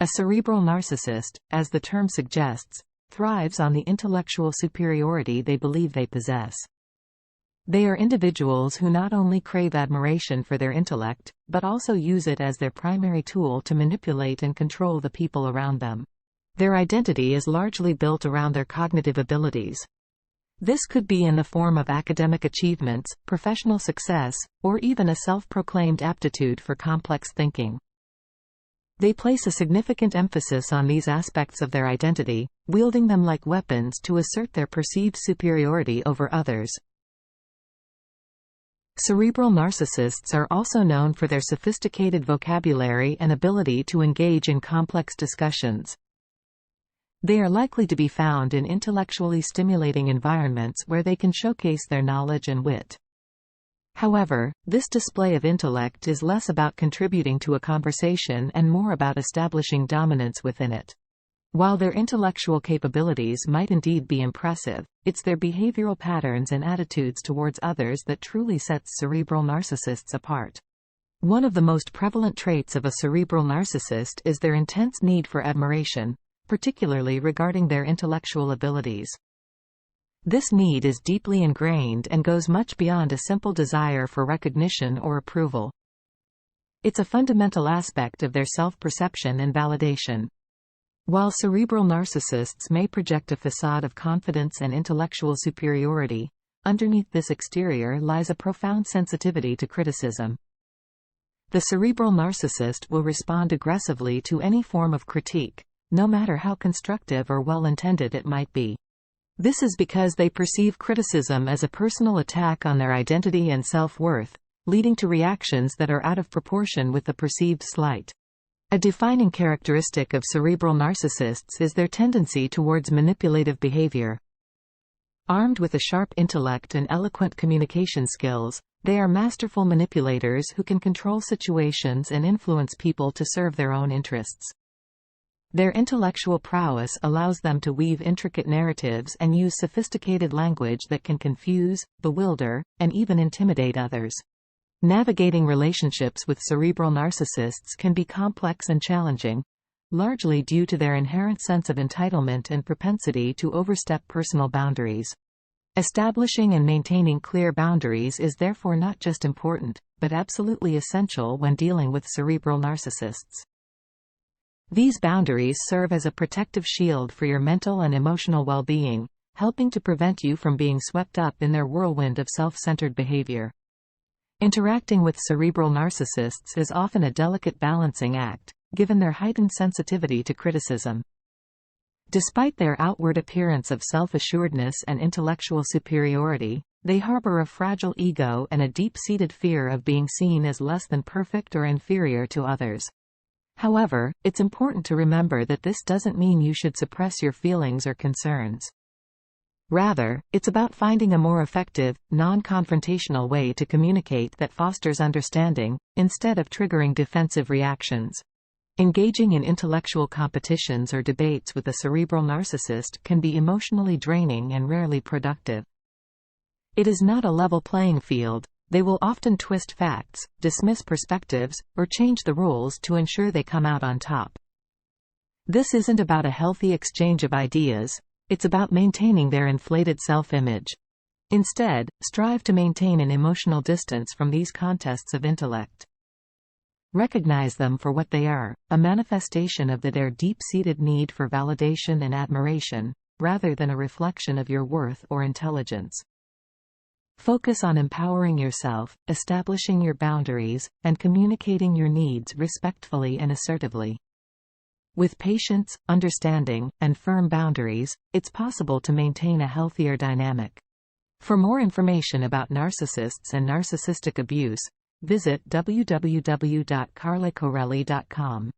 A cerebral narcissist, as the term suggests, thrives on the intellectual superiority they believe they possess. They are individuals who not only crave admiration for their intellect, but also use it as their primary tool to manipulate and control the people around them. Their identity is largely built around their cognitive abilities. This could be in the form of academic achievements, professional success, or even a self-proclaimed aptitude for complex thinking. They place a significant emphasis on these aspects of their identity, wielding them like weapons to assert their perceived superiority over others. Cerebral narcissists are also known for their sophisticated vocabulary and ability to engage in complex discussions. They are likely to be found in intellectually stimulating environments where they can showcase their knowledge and wit. However, this display of intellect is less about contributing to a conversation and more about establishing dominance within it. While their intellectual capabilities might indeed be impressive, it's their behavioral patterns and attitudes towards others that truly sets cerebral narcissists apart. One of the most prevalent traits of a cerebral narcissist is their intense need for admiration, particularly regarding their intellectual abilities. This need is deeply ingrained and goes much beyond a simple desire for recognition or approval. It's a fundamental aspect of their self-perception and validation. While cerebral narcissists may project a facade of confidence and intellectual superiority, underneath this exterior lies a profound sensitivity to criticism. The cerebral narcissist will respond aggressively to any form of critique, no matter how constructive or well-intended it might be. This is because they perceive criticism as a personal attack on their identity and self-worth, leading to reactions that are out of proportion with the perceived slight. A defining characteristic of cerebral narcissists is their tendency towards manipulative behavior. Armed with a sharp intellect and eloquent communication skills, they are masterful manipulators who can control situations and influence people to serve their own interests. Their intellectual prowess allows them to weave intricate narratives and use sophisticated language that can confuse, bewilder, and even intimidate others. Navigating relationships with cerebral narcissists can be complex and challenging, largely due to their inherent sense of entitlement and propensity to overstep personal boundaries. Establishing and maintaining clear boundaries is therefore not just important, but absolutely essential when dealing with cerebral narcissists. These boundaries serve as a protective shield for your mental and emotional well-being, helping to prevent you from being swept up in their whirlwind of self-centered behavior. Interacting with cerebral narcissists is often a delicate balancing act, given their heightened sensitivity to criticism. Despite their outward appearance of self-assuredness and intellectual superiority, they harbor a fragile ego and a deep-seated fear of being seen as less than perfect or inferior to others. However, it's important to remember that this doesn't mean you should suppress your feelings or concerns. Rather, it's about finding a more effective, non-confrontational way to communicate that fosters understanding, instead of triggering defensive reactions. Engaging in intellectual competitions or debates with a cerebral narcissist can be emotionally draining and rarely productive. It is not a level playing field. They will often twist facts, dismiss perspectives, or change the rules to ensure they come out on top. This isn't about a healthy exchange of ideas, it's about maintaining their inflated self-image. Instead, strive to maintain an emotional distance from these contests of intellect. Recognize them for what they are, a manifestation of their deep-seated need for validation and admiration, rather than a reflection of your worth or intelligence. Focus on empowering yourself, establishing your boundaries, and communicating your needs respectfully and assertively. With patience, understanding, and firm boundaries, it's possible to maintain a healthier dynamic. For more information about narcissists and narcissistic abuse, visit www.carlacorelli.com.